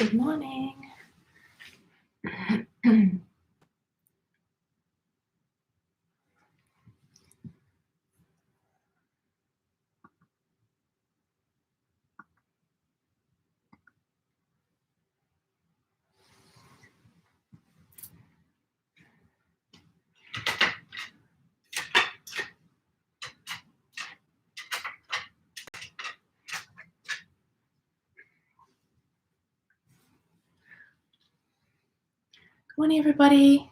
Good morning. Come morning, everybody.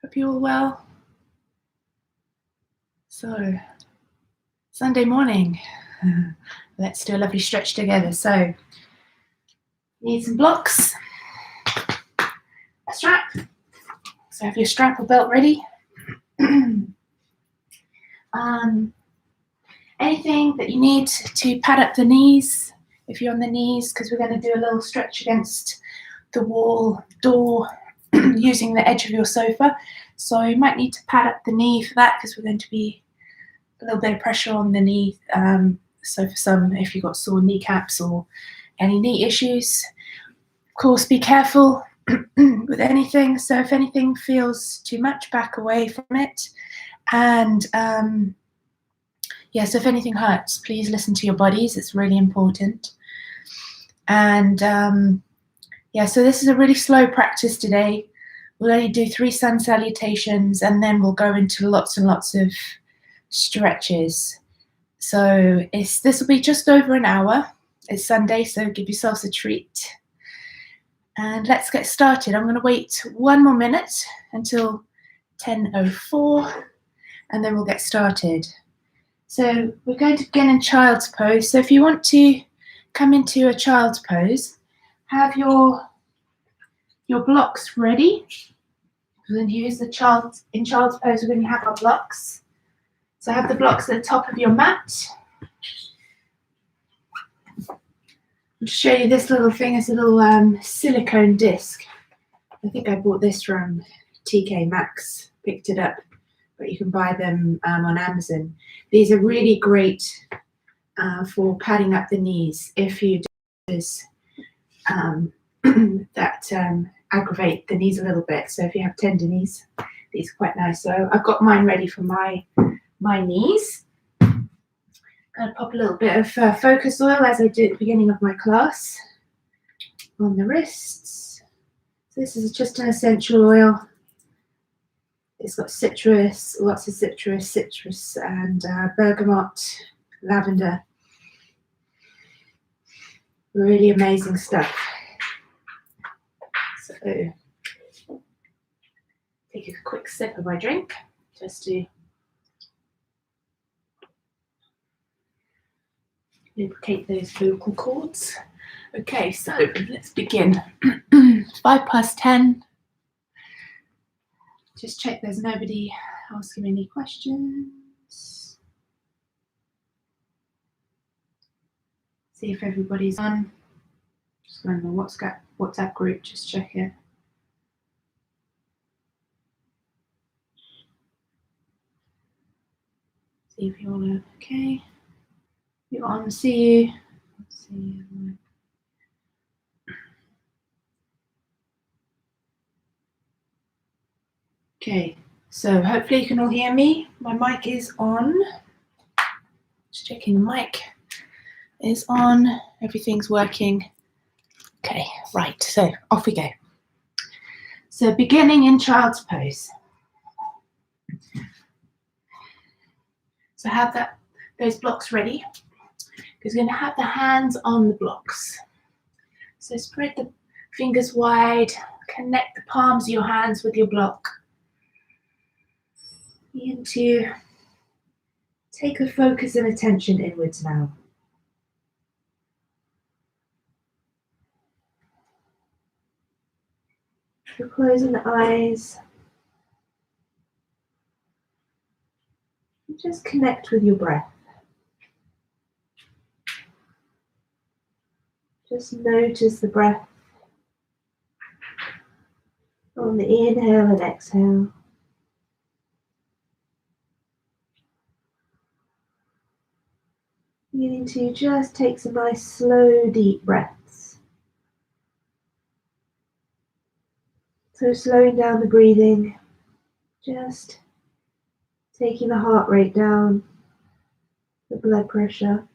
Hope you're all well. So, Sunday morning. Let's do a lovely stretch together. So, need some blocks, a strap. So, have your strap or belt ready. Anything that you need to pad up the knees, if you're on the knees, because we're going to do a little stretch against the wall, door, using the edge of your sofa. So you might need to pad up the knee for that, because we're going to be a little bit of pressure on the knee. So for some, if you've got sore kneecaps or any knee issues, of course, be careful with anything. So if anything feels too much, back away from it. And so if anything hurts, please listen to your bodies. It's really important. And so this is a really slow practice today. We'll only do 3 sun salutations, and then we'll go into lots and lots of stretches. So this will be just over an hour. It's Sunday, so give yourselves a treat. And let's get started. I'm going to wait 1 more minute until 10:04, and then we'll get started. So we're going to begin in child's pose. So if you want to come into a child's pose, have your blocks ready. We're going to use in child's pose, we're going to have our blocks. So have the blocks at the top of your mat. I'll show you this little thing. It's a little silicone disc. I think I bought this from TK Maxx, picked it up, but you can buy them on Amazon. These are really great for padding up the knees if you do this that aggravate the knees a little bit. So if you have tender knees, these are quite nice. So I've got mine ready for my knees. I'm going to pop a little bit of focus oil, as I do at the beginning of my class, on the wrists. So this is just an essential oil. It's got citrus, lots of citrus, and bergamot, lavender. Really amazing stuff. So, take a quick sip of my drink, just to lubricate those vocal cords. Okay, so let's begin. 10:05. Just check there's nobody asking any questions. See if everybody's on. Just going on the WhatsApp group, just check it. See if you're all okay. You're on, see you. See you. Okay, so hopefully you can all hear me. My mic is on. Just checking the mic is on. Everything's working. Okay, right, so off we go. So beginning in child's pose. So have those blocks ready, because we're going to have the hands on the blocks. So spread the fingers wide, connect the palms of your hands with your block. Begin to take the focus and attention inwards now. So closing the eyes. And just connect with your breath. Just notice the breath on the inhale and exhale. Beginning starting to just take some nice slow deep breaths. So slowing down the breathing, just taking the heart rate down, the blood pressure,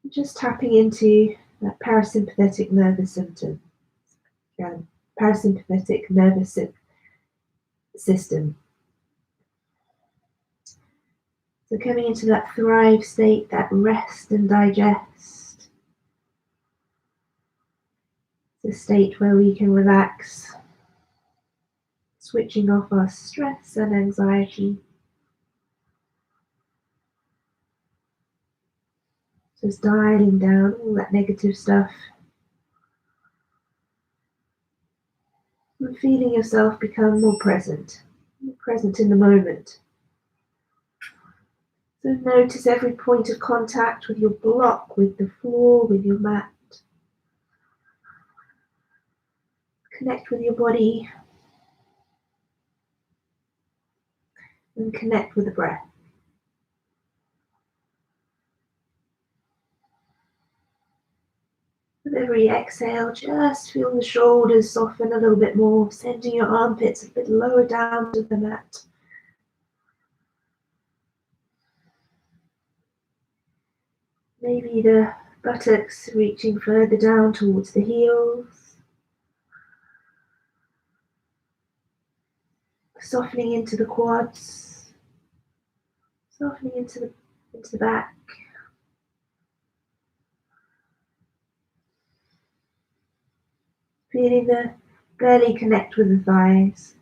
just tapping into that parasympathetic nervous system. Parasympathetic nervous system. So coming into that thrive state, that rest and digest. It's a state where we can relax, switching off our stress and anxiety. Just dialing down all that negative stuff. And feeling yourself become more present in the moment. So notice every point of contact with your block, with the floor, with your mat. Connect with your body and connect with the breath. With every exhale, just feel the shoulders soften a little bit more, sending your armpits a bit lower down to the mat. Maybe the buttocks reaching further down towards the heels. Softening into the quads. Softening into the back. Feeling the belly connect with the thighs.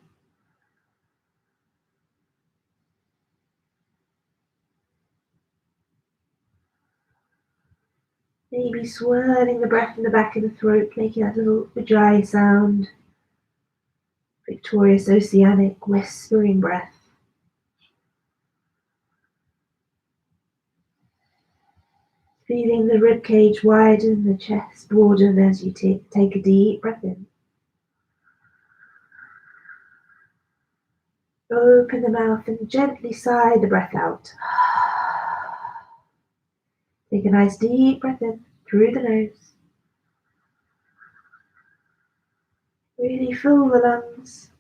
Maybe swirling the breath in the back of the throat, making that little ujjayi sound. Victorious oceanic whispering breath. Feeling the ribcage widen, the chest broaden as you take a deep breath in. Open the mouth and gently sigh the breath out. Take a nice deep breath in through the nose. Really fill the lungs.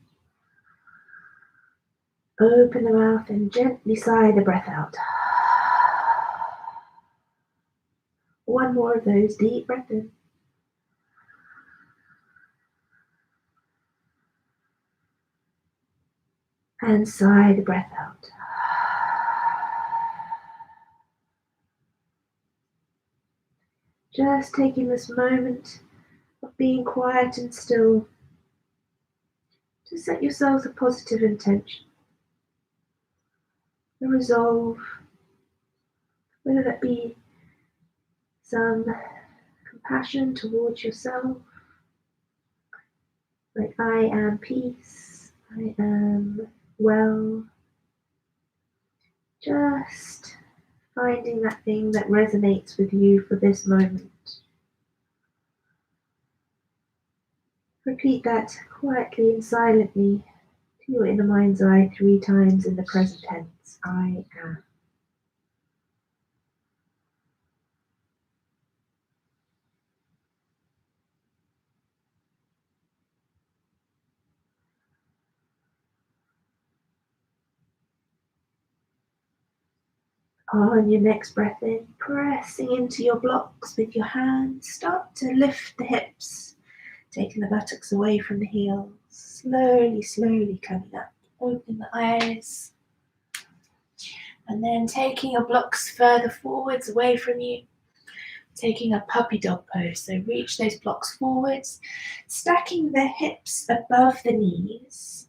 Open the mouth and gently sigh the breath out. One more of those deep breaths in. And sigh the breath out. Just taking this moment of being quiet and still to set yourselves a positive intention, a resolve, whether that be some compassion towards yourself, like I am peace, I am well, just finding that thing that resonates with you for this moment. Repeat that quietly and silently to your inner mind's eye 3 times in the present tense. I am. On your next breath in, pressing into your blocks with your hands, start to lift the hips, taking the buttocks away from the heels, slowly coming up. Open the eyes, and then taking your blocks further forwards away from you, taking a puppy dog pose. So reach those blocks forwards, stacking the hips above the knees.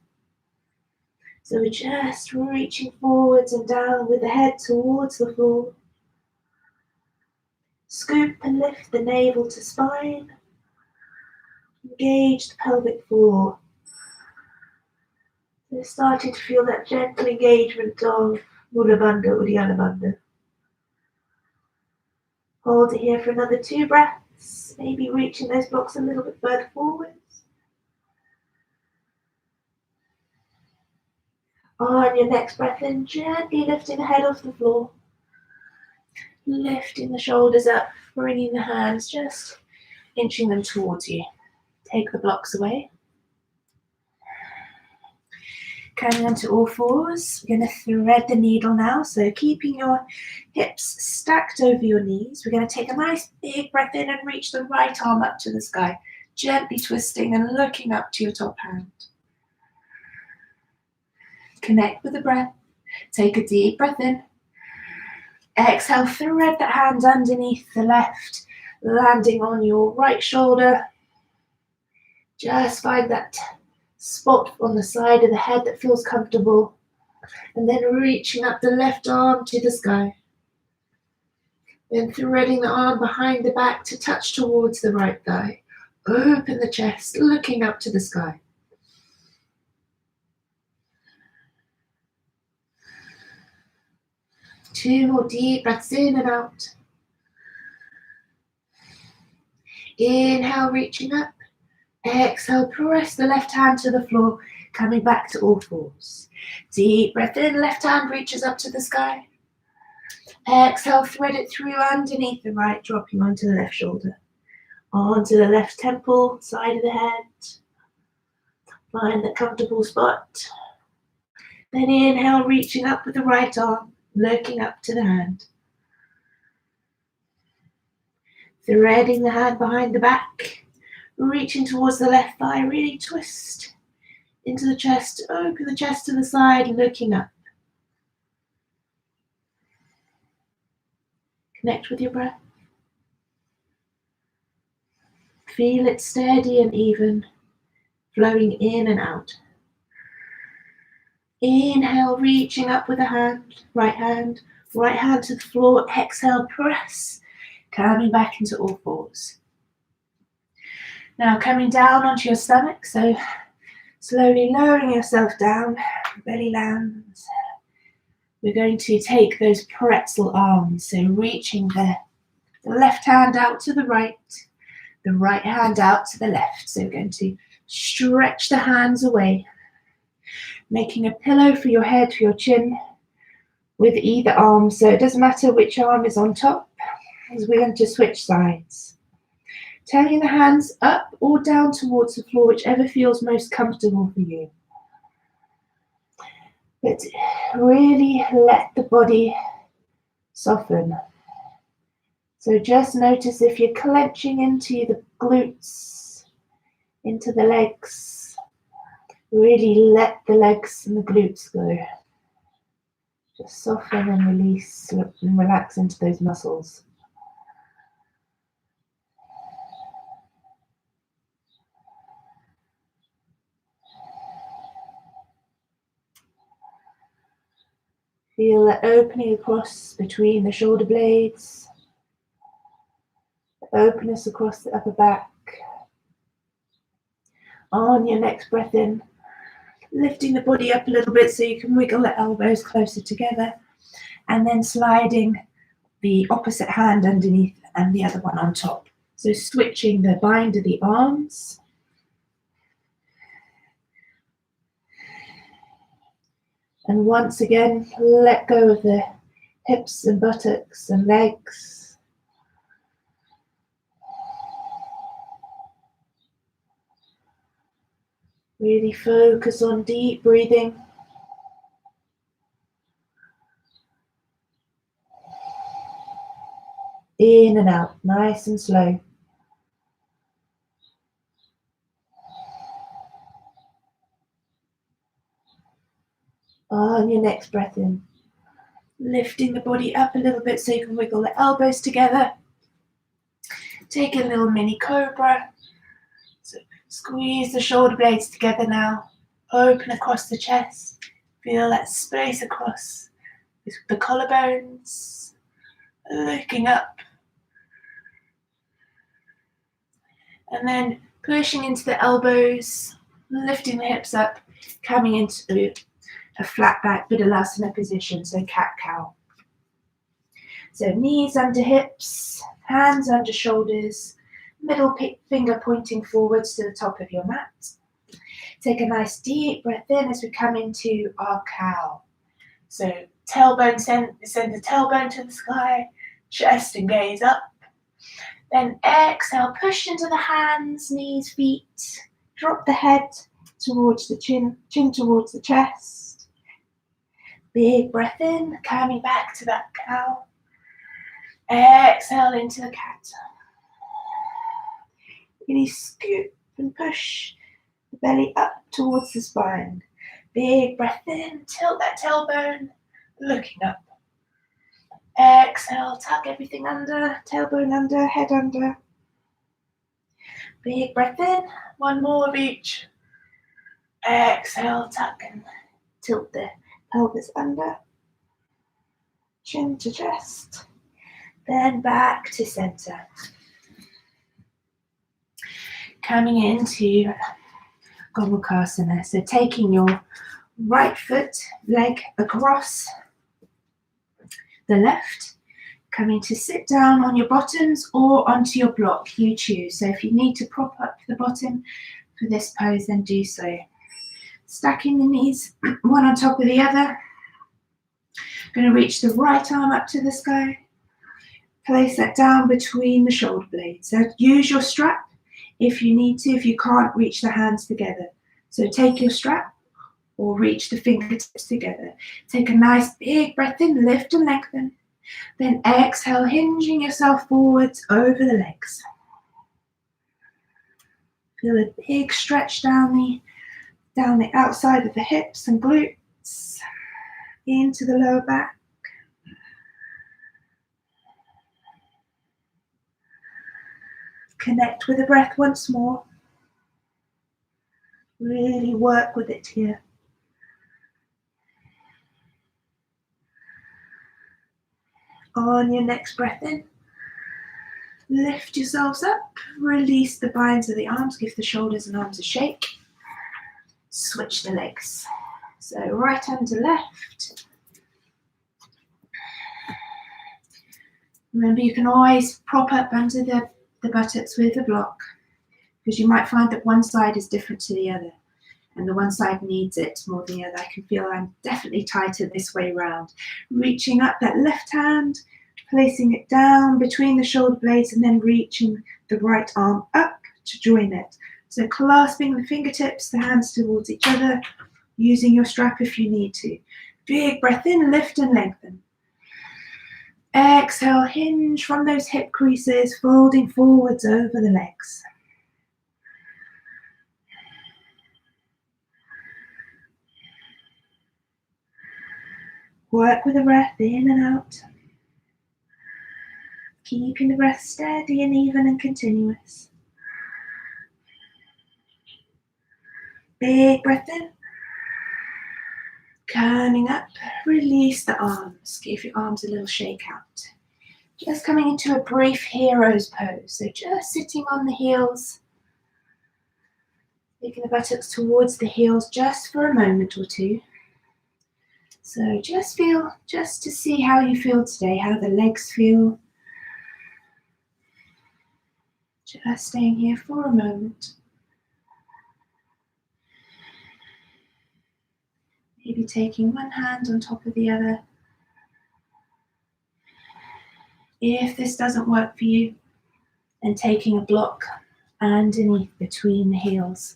So we're just reaching forwards and down with the head towards the floor. Scoop and lift the navel to spine. Engage the pelvic floor. So starting to feel that gentle engagement of Mula Bandha, Uddiyana Bandha. Hold it here for another 2 breaths, maybe reaching those blocks a little bit further forwards. On your next breath in, gently lifting the head off the floor. Lifting the shoulders up, bringing the hands, just inching them towards you. Take the blocks away. Coming onto all fours, we're going to thread the needle now. So keeping your hips stacked over your knees, we're going to take a nice big breath in and reach the right arm up to the sky, gently twisting and looking up to your top hand. Connect with the breath. Take a deep breath in. Exhale, thread the hand underneath the left, landing on your right shoulder. Just find that spot on the side of the head that feels comfortable. And then reaching up the left arm to the sky. Then threading the arm behind the back to touch towards the right thigh. Open the chest, looking up to the sky. Two more deep breaths in and out. Inhale, reaching up. Exhale, press the left hand to the floor, coming back to all fours. Deep breath in, left hand reaches up to the sky. Exhale, thread it through underneath the right, dropping onto the left shoulder. Onto the left temple, side of the head. Find the comfortable spot. Then inhale, reaching up with the right arm, looking up to the hand. Threading the hand behind the back. Reaching towards the left thigh, really twist into the chest, open the chest to the side, looking up. Connect with your breath. Feel it steady and even, flowing in and out. Inhale, reaching up with the hand, right hand to the floor. Exhale, press, coming back into all fours. Now coming down onto your stomach, so slowly lowering yourself down, belly lands. We're going to take those pretzel arms, so reaching the left hand out to the right hand out to the left. So we're going to stretch the hands away, making a pillow for your head, for your chin, with either arm. So it doesn't matter which arm is on top, as we're going to switch sides. Turning the hands up or down towards the floor, whichever feels most comfortable for you. But really let the body soften. So just notice if you're clenching into the glutes, into the legs. Really let the legs and the glutes go. Just soften and release and relax into those muscles. Feel that opening across between the shoulder blades, the openness across the upper back. On your next breath in, lifting the body up a little bit so you can wiggle the elbows closer together, and then sliding the opposite hand underneath and the other one on top. So switching the bind of the arms. And once again, let go of the hips and buttocks and legs. Really focus on deep breathing. In and out, nice and slow. On your next breath in, lifting the body up a little bit so you can wiggle the elbows together. Take a little mini cobra. So squeeze the shoulder blades together now. Open across the chest. Feel that space across the collarbones. Looking up. And then pushing into the elbows, lifting the hips up, coming into a flat back Vidyalasana position, so cat-cow. So knees under hips, hands under shoulders, middle finger pointing forwards to the top of your mat. Take a nice deep breath in as we come into our cow. So tailbone, send the tailbone to the sky, chest and gaze up. Then exhale, push into the hands, knees, feet. Drop the head towards the chin, chin towards the chest. Big breath in, coming back to that cow. Exhale into the cat. Really scoop and push the belly up towards the spine. Big breath in, tilt that tailbone, looking up. Exhale, tuck everything under, tailbone under, head under. Big breath in, one more of each. Exhale, tuck and tilt the pelvis under. Chin to chest. Then back to center. Coming into Gomukhasana. So taking your right foot, leg across the left, coming to sit down on your bottoms or onto your block, you choose. So if you need to prop up the bottom for this pose, then do so. Stacking the knees one on top of the other. Going to reach the right arm up to the sky. Place that down between the shoulder blades. So use your strap if you need to, if you can't reach the hands together. So take your strap or reach the fingertips together. Take a nice big breath in, lift and lengthen. Then exhale, hinging yourself forwards over the legs. Feel a big stretch down the outside of the hips and glutes, into the lower back. Connect with the breath once more. Really work with it here. On your next breath in, lift yourselves up, release the binds of the arms, give the shoulders and arms a shake. Switch the legs. So right hand to left. Remember, you can always prop up under the buttocks with the block, because you might find that one side is different to the other and the one side needs it more than the other. I can feel I'm definitely tighter this way round. Reaching up that left hand, placing it down between the shoulder blades and then reaching the right arm up to join it. So clasping the fingertips, the hands towards each other, using your strap if you need to. Big breath in, lift and lengthen. Exhale, hinge from those hip creases, folding forwards over the legs. Work with the breath in and out. Keeping the breath steady and even and continuous. Big breath in. Coming up, release the arms. Give your arms a little shake out. Just coming into a brief hero's pose. So just sitting on the heels. Taking the buttocks towards the heels just for a moment or two. So just to see how you feel today, how the legs feel. Just staying here for a moment. Maybe taking one hand on top of the other. If this doesn't work for you, then taking a block underneath between the heels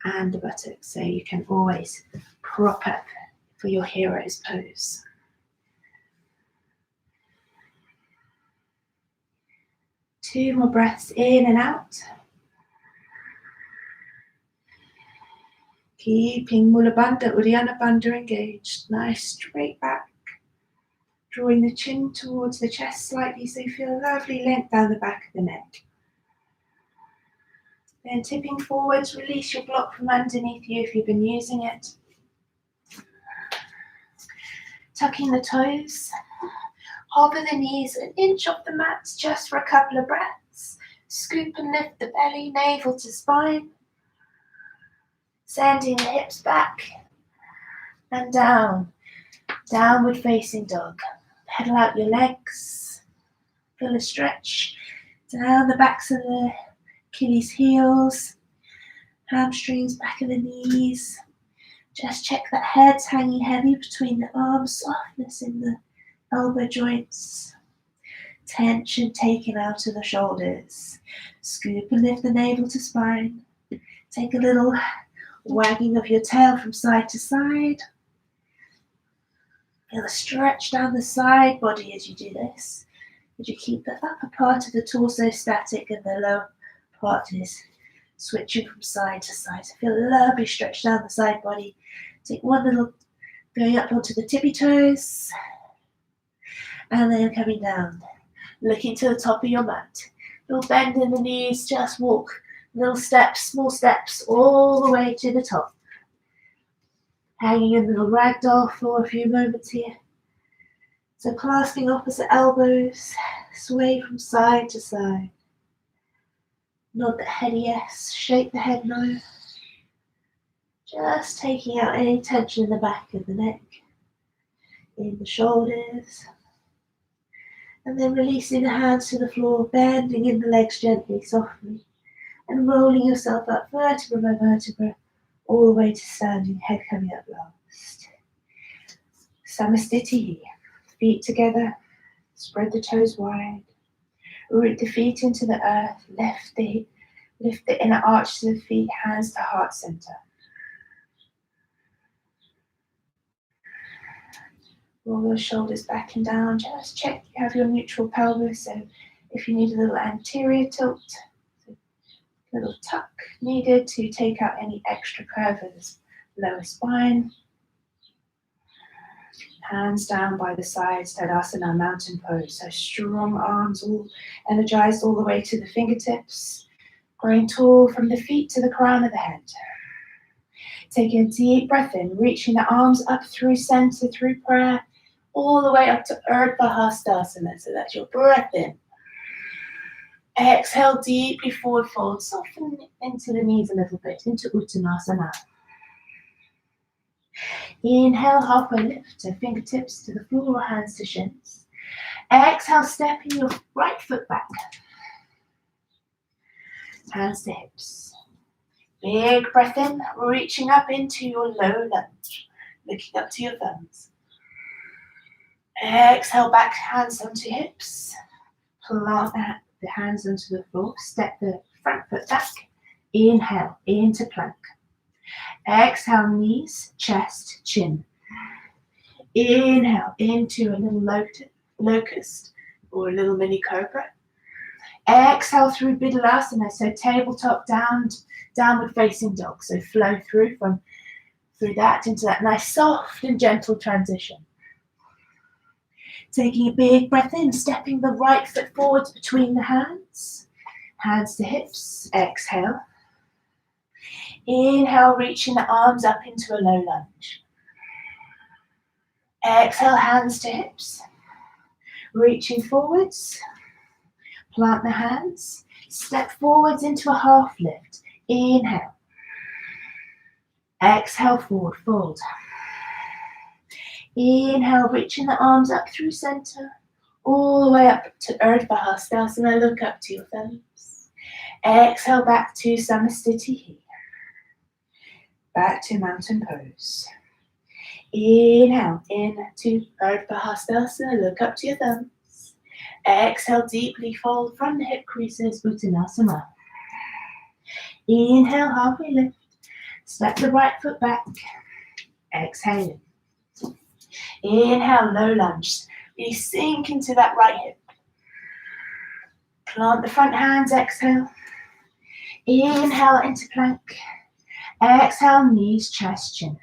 and the buttocks, so you can always prop up for your hero's pose. Two more breaths in and out. Keeping Mula Bandha, Uddiyana Bandha engaged. Nice straight back. Drawing the chin towards the chest slightly so you feel a lovely length down the back of the neck. Then tipping forwards, release your block from underneath you if you've been using it. Tucking the toes. Hover the knees an inch off the mat just for a couple of breaths. Scoop and lift the belly, navel to spine. Sending the hips back and down. Downward facing dog. Pedal out your legs. Feel a stretch down the backs of the Achilles heels. Hamstrings, back of the knees. Just check that head's hanging heavy between the arms. Softness in the elbow joints. tension taken out of the shoulders. Scoop and lift the navel to spine. Take a little wagging of your tail from side to side. Feel a stretch down the side body as you do this. Would you keep the upper part of the torso static and the lower part is switching from side to side. So feel a lovely stretch down the side body. Take one little, going up onto the tippy toes, and then coming down. Looking to the top of your mat. Little bend in the knees, just walk little steps, small steps, all the way to the top. Hanging in little ragdoll for a few moments here. So clasping opposite elbows, sway from side to side. Nod the head yes, shake the head no. Just taking out any tension in the back of the neck, in the shoulders. And then releasing the hands to the floor, bending in the legs gently, softly. And rolling yourself up vertebra by vertebra, all the way to standing, head coming up last. Samastiti, feet together, spread the toes wide. Root the feet into the earth, lift the inner arch to the feet, hands to heart center. Roll those shoulders back and down. Just check you have your neutral pelvis. So if you need a little anterior tilt, a little tuck needed to take out any extra curve in the lower spine. Hands down by the sides, Tadasana, mountain pose. So strong arms all energized all the way to the fingertips. Growing tall from the feet to the crown of the head. Taking a deep breath in, reaching the arms up through center, through prayer, all the way up to Urdhva Hastasana. So that's your breath in. Exhale deeply, forward fold. Soften into the knees a little bit, into Uttanasana. Inhale, halfway lift, so fingertips to the floor or hands to shins. Exhale, stepping your right foot back. Hands to hips. Big breath in, reaching up into your low lunge. Looking up to your thumbs. Exhale, back hands onto hips. Plant the hands onto the floor. Step the front foot back. Inhale, into plank. Exhale, knees, chest, chin. Inhale, into a little locust or a little mini cobra. Exhale through Bidhalasana, so tabletop down, downward facing dog. So flow through that into that nice soft and gentle transition. Taking a big breath in, stepping the right foot forwards between the hands. Hands to hips, exhale. Inhale, reaching the arms up into a low lunge. Exhale, hands to hips. Reaching forwards. Plant the hands. Step forwards into a half lift. Inhale. Exhale, forward fold. Inhale, reaching the arms up through center. All the way up to Urdhva Hastasana. Look up to your thumbs. Exhale, back to Samastiti. Back to mountain pose. Inhale, into Urdhva Hastasana. Look up to your thumbs. Exhale, deeply fold from the hip creases, Uttanasana. Inhale, halfway lift. Step the right foot back. Exhale. Inhale, low lunge. Really sink into that right hip. Plant the front hands, exhale. Inhale into plank. Exhale, knees, chest, chin.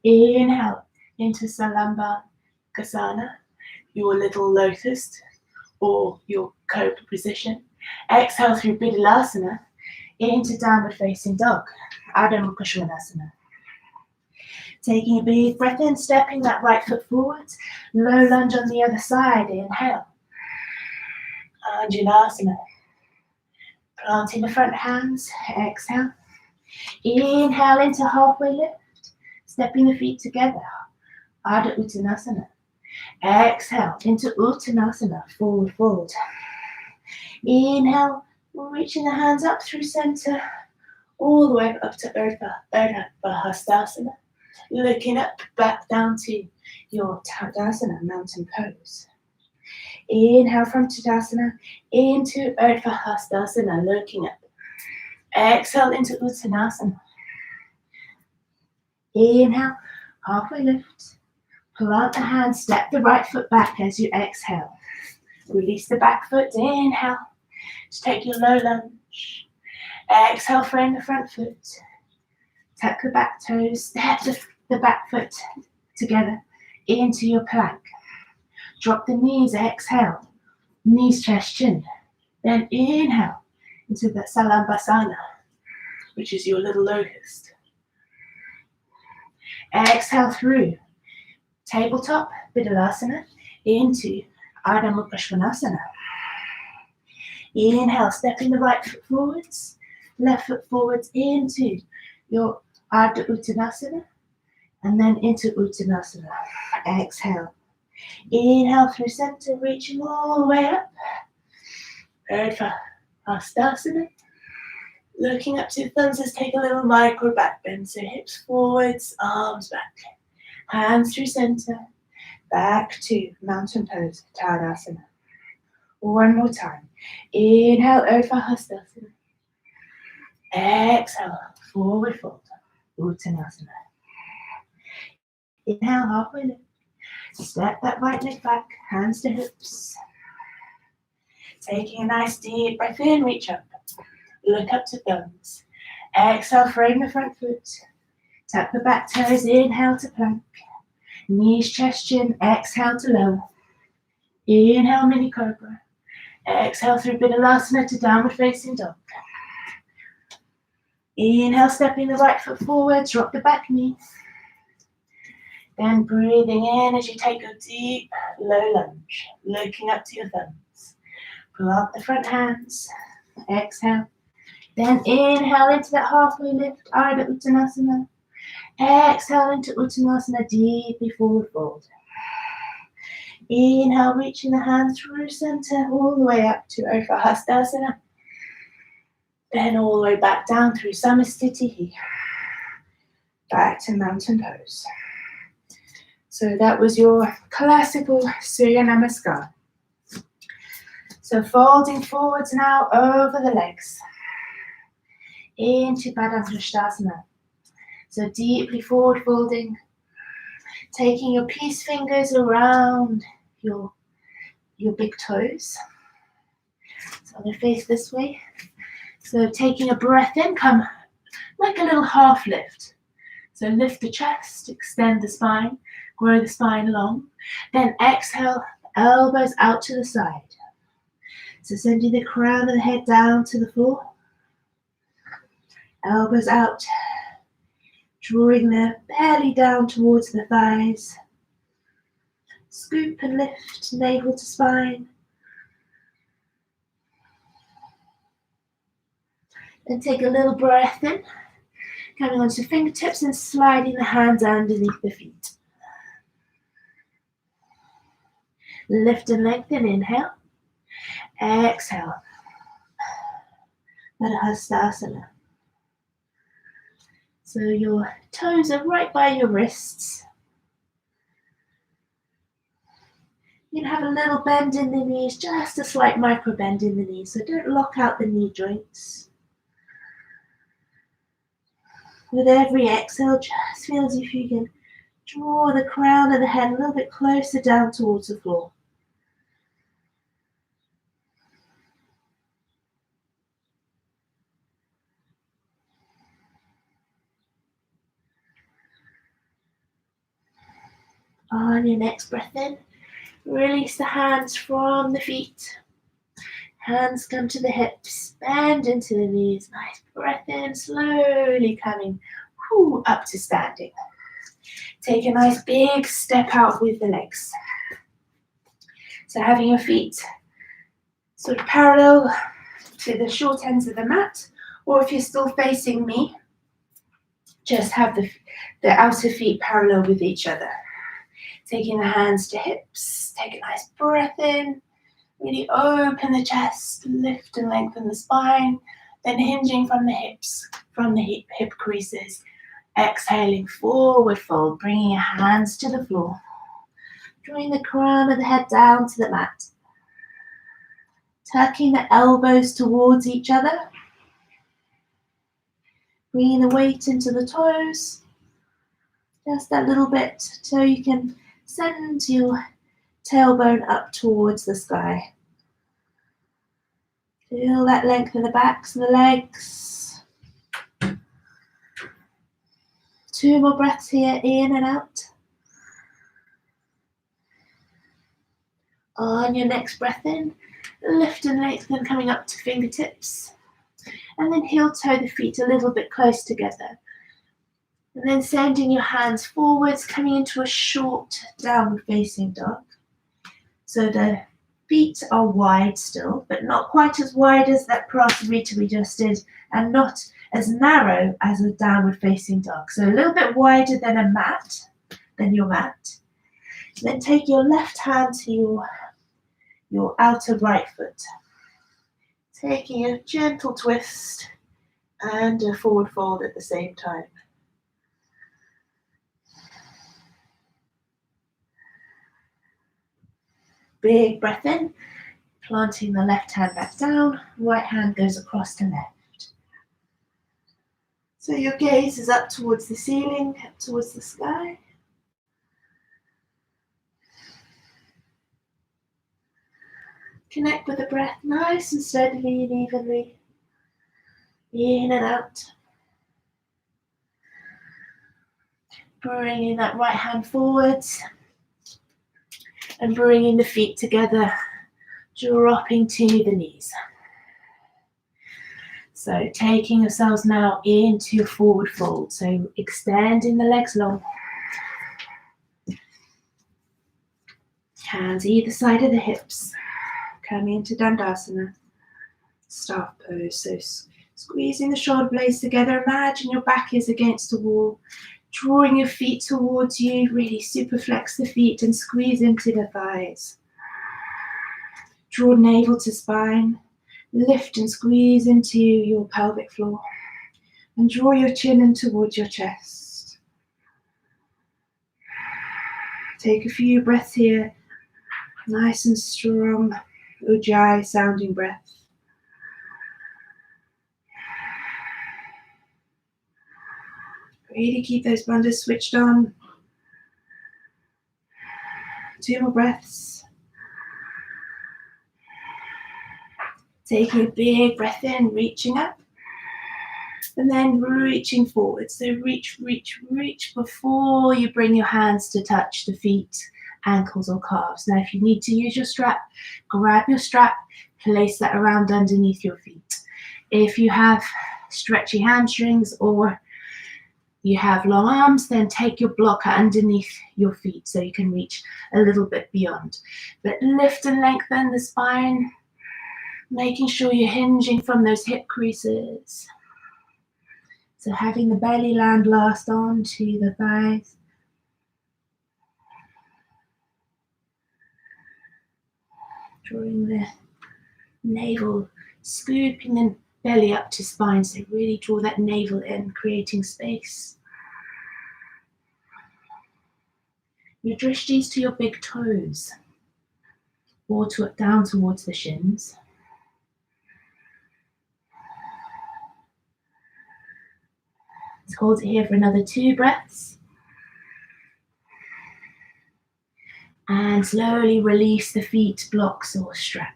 Inhale into Salambhasana, your little lotus or your cobra position. Exhale through Bidhalasana into downward facing dog, Adho Mukha Svanasana. Taking a big breath in, stepping that right foot forwards. Low lunge on the other side. Inhale. Anjanasana. Planting the front hands. Exhale. Inhale into halfway lift. Stepping the feet together. Ardha Uttanasana. Exhale into Uttanasana. Forward fold. Inhale. Reaching the hands up through center. All the way up to Urdhva Hastasana. Looking up, back down to your Tadasana, mountain pose. Inhale from Tadasana into Urdhva Hastasana, looking up. Exhale into Uttanasana. Inhale, halfway lift. Pull out the hands, step the right foot back as you exhale. Release the back foot, inhale. Just take your low lunge. Exhale, frame the front foot. Tuck the back toes, step the back foot together into your plank. Drop the knees, exhale. Knees, chest, chin. Then inhale into the Salambhasana, which is your little locust. Exhale through tabletop Vidalasana into Ardha Mukha Svanasana. Inhale, stepping the right foot forwards, left foot forwards into your Ardha Uttanasana, and then into Uttanasana. Exhale. Inhale through center, reaching all the way up. Urdhva Hastasana. Looking up to your thumbs, let's take a little micro back bend. So hips forwards, arms back. Hands through center, back to mountain pose, Tadasana. One more time. Inhale, Urdhva Hastasana. Exhale, forward fold, Uttanasana. Inhale, halfway lift. Step that right leg back, hands to hips. Taking a nice deep breath in, reach up. Look up to thumbs. Exhale, frame the front foot. Tuck the back toes, inhale to plank. Knees, chest, chin, exhale to lower. Inhale, mini cobra. Exhale through Vidalasana to downward facing dog. Inhale, stepping the right foot forward, drop the back knee. Then breathing in as you take a deep, low lunge, looking up to your thumbs. Pull out the front hands. Exhale. Then inhale into that halfway lift, Ardha Uttanasana. Exhale into Uttanasana, deeply forward fold. Inhale, reaching the hands through center, all the way up to Urdhva Hastasana. Then all the way back down through Samasthiti. Back to mountain pose. So that was your classical Surya Namaskar. So folding forwards now over the legs. Into Padangusthasana. So deeply forward folding. Taking your peace fingers around your big toes. So I'm going to face this way. So taking a breath in, come like a little half lift. So lift the chest, extend the spine, grow the spine long. Then exhale, elbows out to the side. So sending the crown of the head down to the floor. Elbows out, drawing the belly down towards the thighs. Scoop and lift, navel to spine. Then take a little breath in, coming onto fingertips and sliding the hands underneath the feet. Lift and lengthen, inhale. Exhale. Padahastasana. So your toes are right by your wrists. You can have a little bend in the knees, just a slight micro bend in the knees, so don't lock out the knee joints. With every exhale, just feel as if you can draw the crown of the head a little bit closer down towards the floor. On your next breath in, release the hands from the feet. Hands come to the hips, bend into the knees. Nice breath in, slowly coming up to standing. Take a nice big step out with the legs. So having your feet sort of parallel to the short ends of the mat, or if you're still facing me, just have the outer feet parallel with each other. Taking the hands to hips, take a nice breath in, really open the chest, lift and lengthen the spine, then hinging from the hips, from the hip creases, exhaling forward fold, bringing your hands to the floor. Drawing the crown of the head down to the mat. Tucking the elbows towards each other. Bringing the weight into the toes. Just that little bit so you can send your tailbone up towards the sky. Feel that length in the backs of the legs. 2 more breaths here, in and out. On your next breath in, lift and lengthen, coming up to fingertips. And then heel toe the feet a little bit close together. And then sending your hands forwards, coming into a short downward facing dog. So the feet are wide still, but not quite as wide as that Prasarita we just did, and not as narrow as a downward facing dog. So a little bit wider than your mat. Then take your left hand to your outer right foot. Taking a gentle twist and a forward fold at the same time. Big breath in, planting the left hand back down, right hand goes across to left. So your gaze is up towards the ceiling, up towards the sky. Connect with the breath nice and steadily and evenly. In and out. Bringing that right hand forwards. And bringing the feet together, dropping to the knees. So taking yourselves now into a forward fold. So extending the legs long. Hands either side of the hips. Coming into Dandasana. Staff pose. So squeezing the shoulder blades together. Imagine your back is against the wall. Drawing your feet towards you, really super flex the feet and squeeze into the thighs. Draw navel to spine, lift and squeeze into your pelvic floor. And draw your chin in towards your chest. Take a few breaths here, nice and strong, Ujjayi sounding breath. Really keep those bandhas switched on. 2 more breaths. Taking a big breath in, reaching up. And then reaching forward. So reach, reach, reach before you bring your hands to touch the feet, ankles or calves. Now if you need to use your strap, grab your strap, place that around underneath your feet. If you have stretchy hamstrings or you have long arms, then take your blocker underneath your feet so you can reach a little bit beyond. But lift and lengthen the spine, making sure you're hinging from those hip creases. So having the belly land last on to the thighs. Drawing the navel, scooping the belly up to spine. So really draw that navel in, creating space. Your drishtis to your big toes or down towards the shins. Let's hold it here for another 2 breaths. And slowly release the feet, blocks or strap.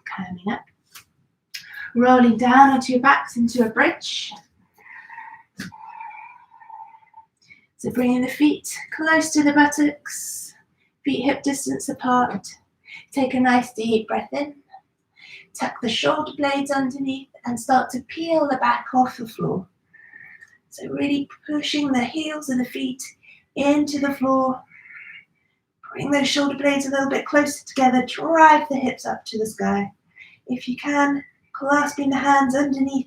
Coming up. Rolling down onto your backs into a bridge. So bringing the feet close to the buttocks, feet hip distance apart. Take a nice deep breath in. Tuck the shoulder blades underneath and start to peel the back off the floor. So really pushing the heels of the feet into the floor. Bring those shoulder blades a little bit closer together. Drive the hips up to the sky. If you can, clasping the hands underneath.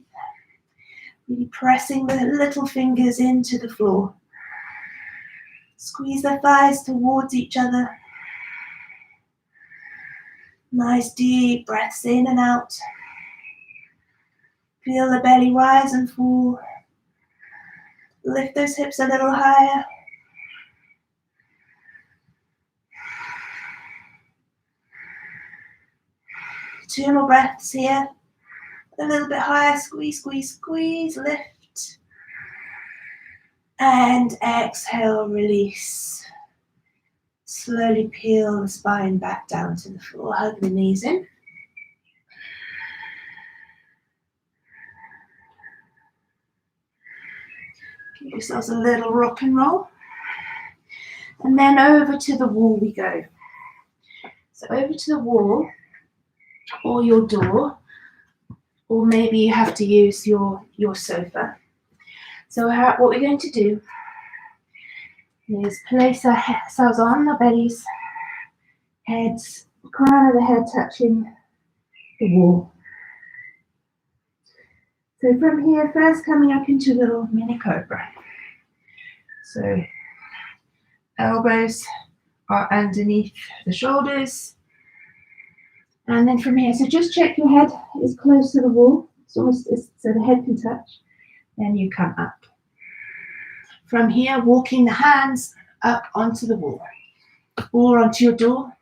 Really pressing the little fingers into the floor. Squeeze the thighs towards each other. Nice deep breaths in and out. Feel the belly rise and fall. Lift those hips a little higher. 2 more breaths here. A little bit higher, squeeze, squeeze, squeeze, lift. And exhale, release. Slowly peel the spine back down to the floor, hug the knees in. Give yourselves a little rock and roll. And then over to the wall we go. So over to the wall, or your door, or maybe you have to use your sofa. So what we're going to do is place ourselves on our bellies, heads, crown of the head touching the wall. So from here, first coming up into a little mini cobra. So elbows are underneath the shoulders. And then from here, so just check your head is close to the wall, so the head can touch. Then you come up. From here, walking the hands up onto the wall or onto your door.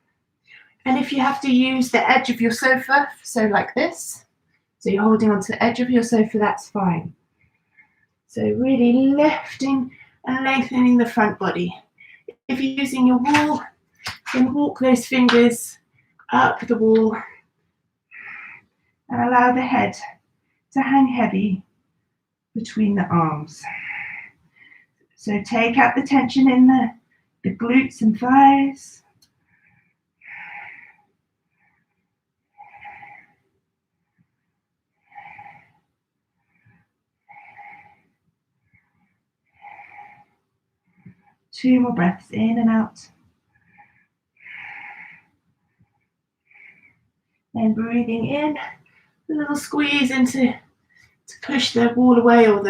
And if you have to use the edge of your sofa, so like this, so you're holding onto the edge of your sofa, that's fine. So really lifting and lengthening the front body. If you're using your wall, then walk those fingers up the wall and allow the head to hang heavy between the arms. So take out the tension in the glutes and thighs. Two more breaths in and out. Then breathing in, a little squeeze to push the wall away or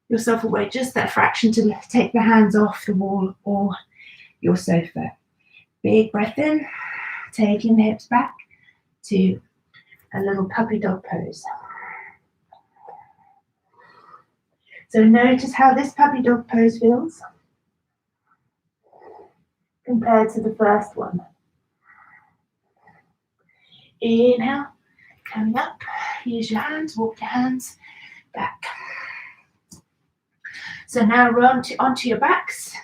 yourself away, just that fraction to take the hands off the wall or your sofa. Big breath in, taking the hips back to a little puppy dog pose. So notice how this puppy dog pose feels compared to the first one. Inhale, coming up, use your hands, walk your hands back. So now roll onto your backs.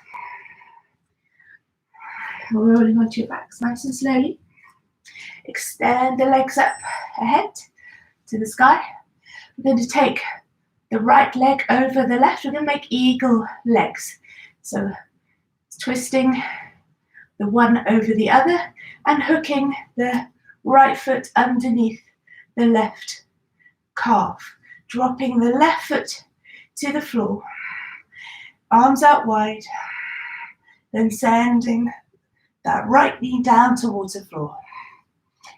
We're rolling onto your backs nice and slowly. Extend the legs up ahead to the sky. We're going to take the right leg over the left. We're going to make eagle legs. So twisting the one over the other and hooking the right foot underneath the left calf. Dropping the left foot to the floor. Arms out wide. Then sending that right knee down towards the floor.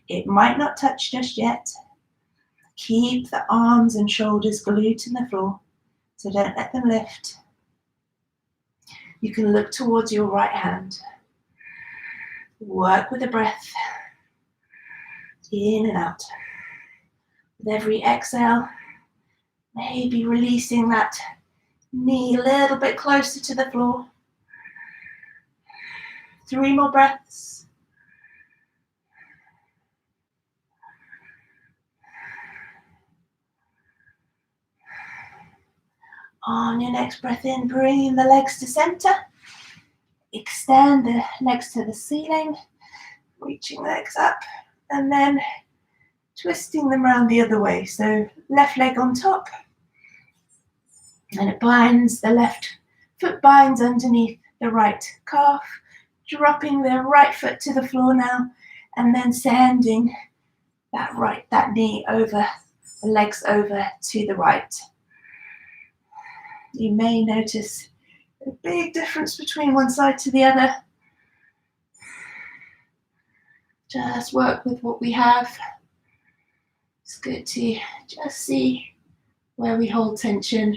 It might not touch just yet. Keep the arms and shoulders glued to the floor, so don't let them lift. You can look towards your right hand. Work with the breath. In and out. With every exhale, maybe releasing that knee a little bit closer to the floor. 3 more breaths. On your next breath in, bringing the legs to center. Extend the legs to the ceiling, reaching the legs up, and then twisting them around the other way. So left leg on top, and it binds, the left foot binds underneath the right calf, dropping the right foot to the floor now, and then sending that knee over, the legs over to the right. You may notice a big difference between one side to the other. Just work with what we have. It's good to just see where we hold tension,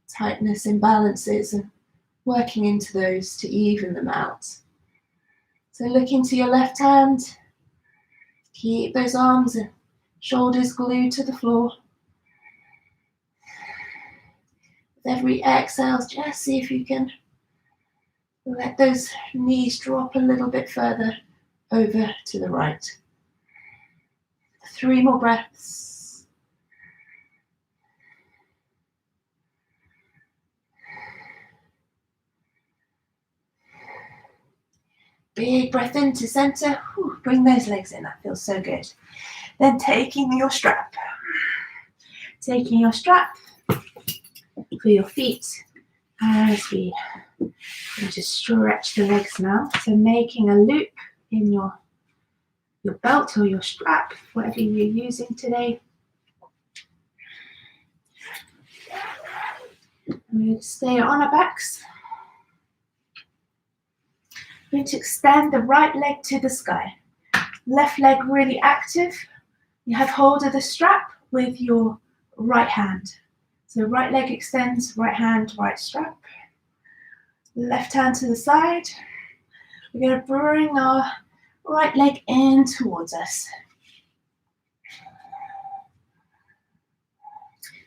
tightness, imbalances, and working into those to even them out. So look into your left hand. Keep those arms and shoulders glued to the floor. With every exhale, just see if you can let those knees drop a little bit further over to the right. 3 more breaths. Big breath into center. Whew, bring those legs in. That feels so good. Then taking your strap for your feet as we just stretch the legs now. So making a loop in your belt or your strap, whatever you're using today. We're going to stay on our backs. We're going to extend the right leg to the sky. Left leg really active. You have hold of the strap with your right hand. So right leg extends, right hand, right strap. Left hand to the side. We're going to bring our right leg in towards us.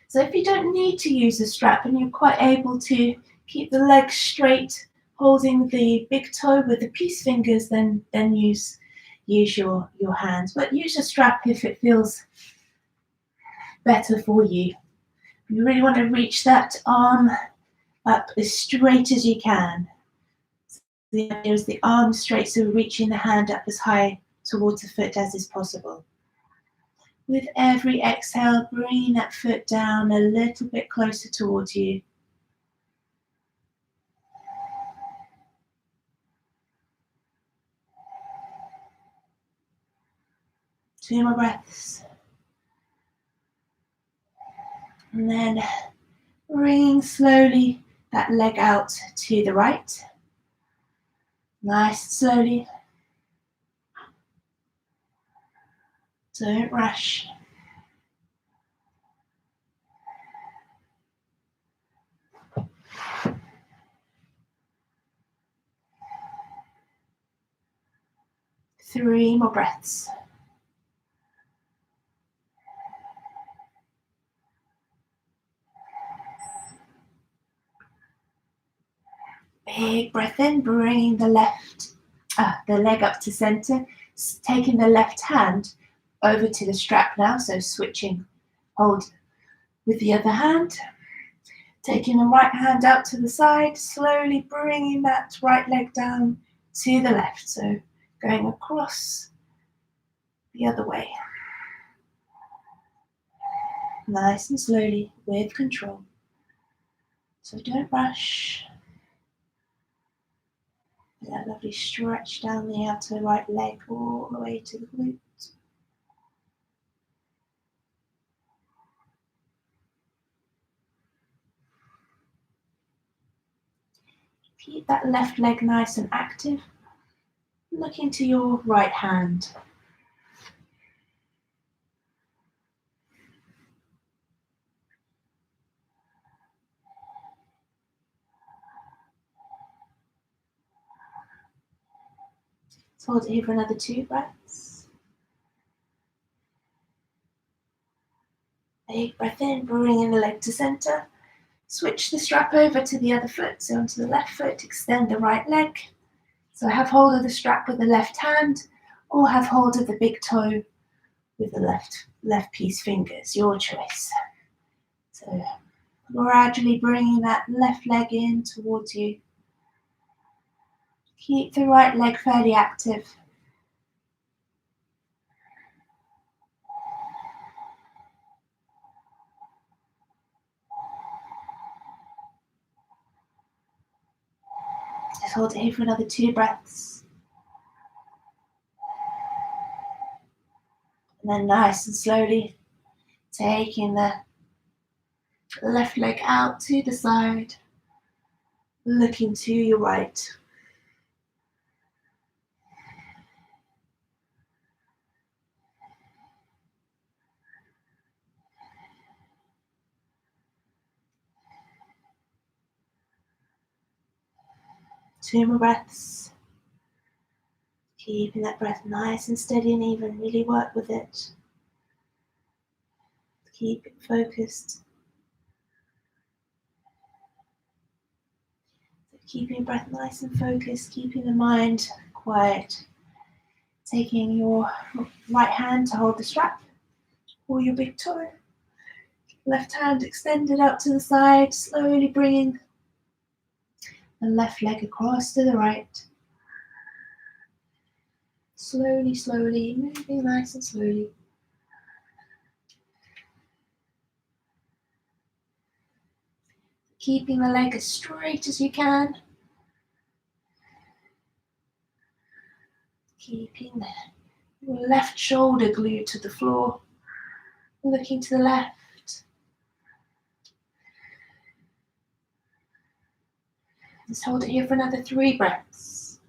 So if you don't need to use the strap and you're quite able to keep the leg straight, holding the big toe with the peace fingers, then use your hands. But use a strap if it feels better for you. You really want to reach that arm up as straight as you can. The idea is the arm straight, so reaching the hand up as high towards the foot as is possible. With every exhale, bringing that foot down a little bit closer towards you. Two more breaths. And then bringing slowly that leg out to the right. Nice and slowly. Don't rush. Three more breaths. Big breath in, bringing the leg up to center, taking the left hand over to the strap now, so switching hold with the other hand. Taking the right hand out to the side, slowly bringing that right leg down to the left, so going across the other way. Nice and slowly, with control. So don't rush. That lovely stretch down the outer right leg all the way to the glute. Keep that left leg nice and active. Look into your right hand. So hold it here for another 2 breaths. Big breath in, bringing the leg to center. Switch the strap over to the other foot, so onto the left foot, extend the right leg. So have hold of the strap with the left hand, or have hold of the big toe with the left piece fingers, your choice. So gradually bringing that left leg in towards you. Keep the right leg fairly active. Just hold it here for another 2 breaths. And then nice and slowly taking the left leg out to the side, looking to your right. Two more breaths. Keeping that breath nice and steady and even. Really work with it. Keep it focused. Keeping your breath nice and focused, keeping the mind quiet. Taking your right hand to hold the strap. or your big toe. Left hand extended out to the side, slowly bringing the left leg across to the right. Slowly, slowly, moving nice and slowly. Keeping the leg as straight as you can. Keeping your left shoulder glued to the floor. Looking to the left. Just hold it here for another 3 breaths.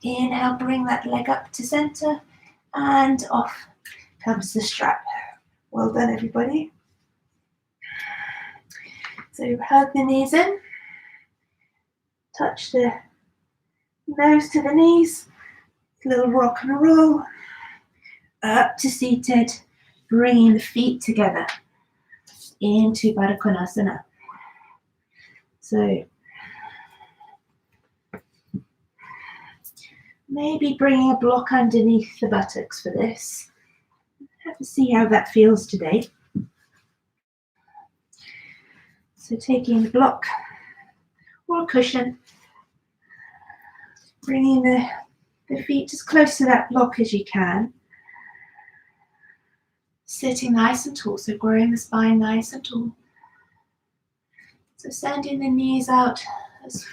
Inhale, bring that leg up to center, and off comes the strap. Well done, everybody. So hug the knees in, touch the nose to the knees, little rock and roll, up to seated, bringing the feet together into Baddha Konasana. So maybe bringing a block underneath the buttocks for this. Have to see how that feels today. So taking the block or a cushion, bringing the feet as close to that block as you can. Sitting nice and tall, so growing the spine nice and tall. So sending the knees out as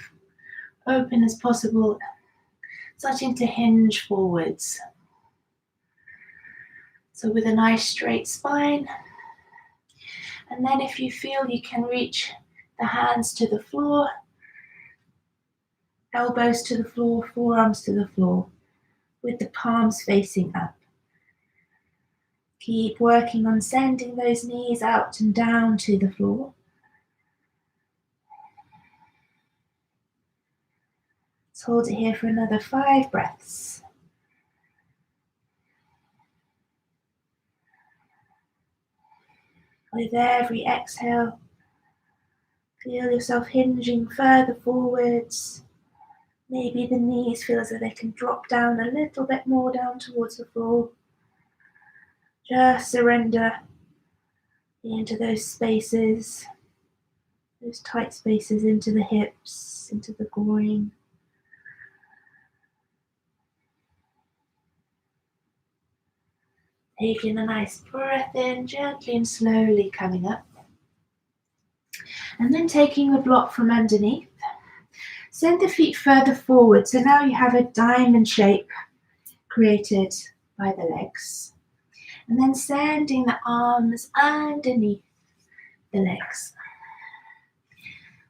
open as possible, starting to hinge forwards. So with a nice straight spine. And then if you feel you can reach the hands to the floor, elbows to the floor, forearms to the floor, with the palms facing up. Keep working on sending those knees out and down to the floor. Let's hold it here for another 5 breaths. With every exhale, feel yourself hinging further forwards. Maybe the knees feel as though they can drop down a little bit more down towards the floor. Just surrender into those spaces, those tight spaces into the hips, into the groin. Taking a nice breath in, gently and slowly coming up. And then taking the block from underneath. Send the feet further forward. So now you have a diamond shape created by the legs. And then sending the arms underneath the legs.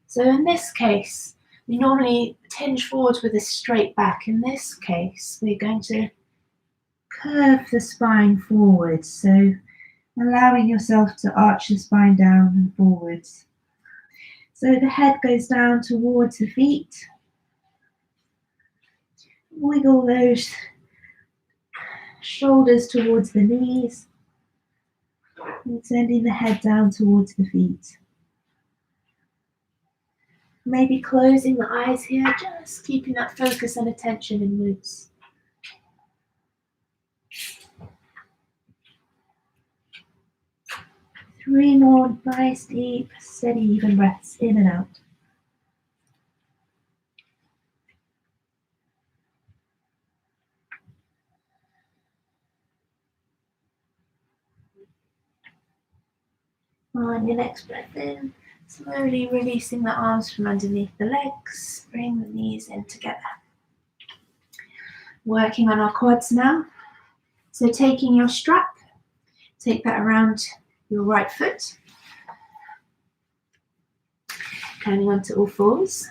So in this case, we normally tinge forwards with a straight back. In this case, we're going to curve the spine forwards. So allowing yourself to arch the spine down and forwards. So the head goes down towards the feet. Wiggle those shoulders towards the knees. And sending the head down towards the feet. Maybe closing the eyes here, just keeping that focus and attention inwards. Three more nice, deep, steady, even breaths in and out. On your next breath in, slowly releasing the arms from underneath the legs, bring the knees in together. Working on our quads now. So taking your strap, take that around your right foot, coming onto all fours.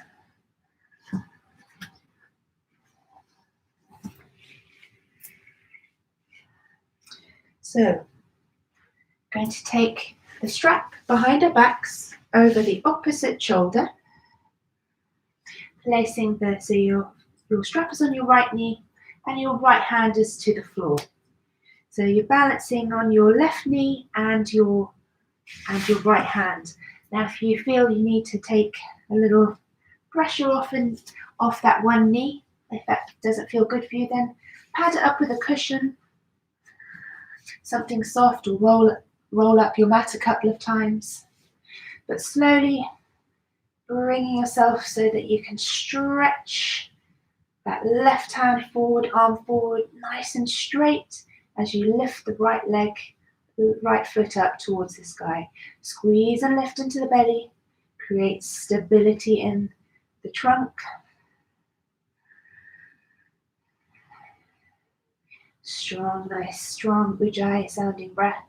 So, going to take the strap behind our backs over the opposite shoulder, placing so your strap is on your right knee and your right hand is to the floor. So you're balancing on your left knee and your right hand. Now if you feel you need to take a little pressure off that one knee. If that doesn't feel good for you, then pad it up with a cushion, something soft, or roll up your mat a couple of times. But slowly bringing yourself so that you can stretch that left hand forward, arm forward, nice and straight as you lift the right foot up towards the sky. Squeeze and lift into the belly. Create stability in the trunk. Strong, nice, strong Ujjayi sounding breath.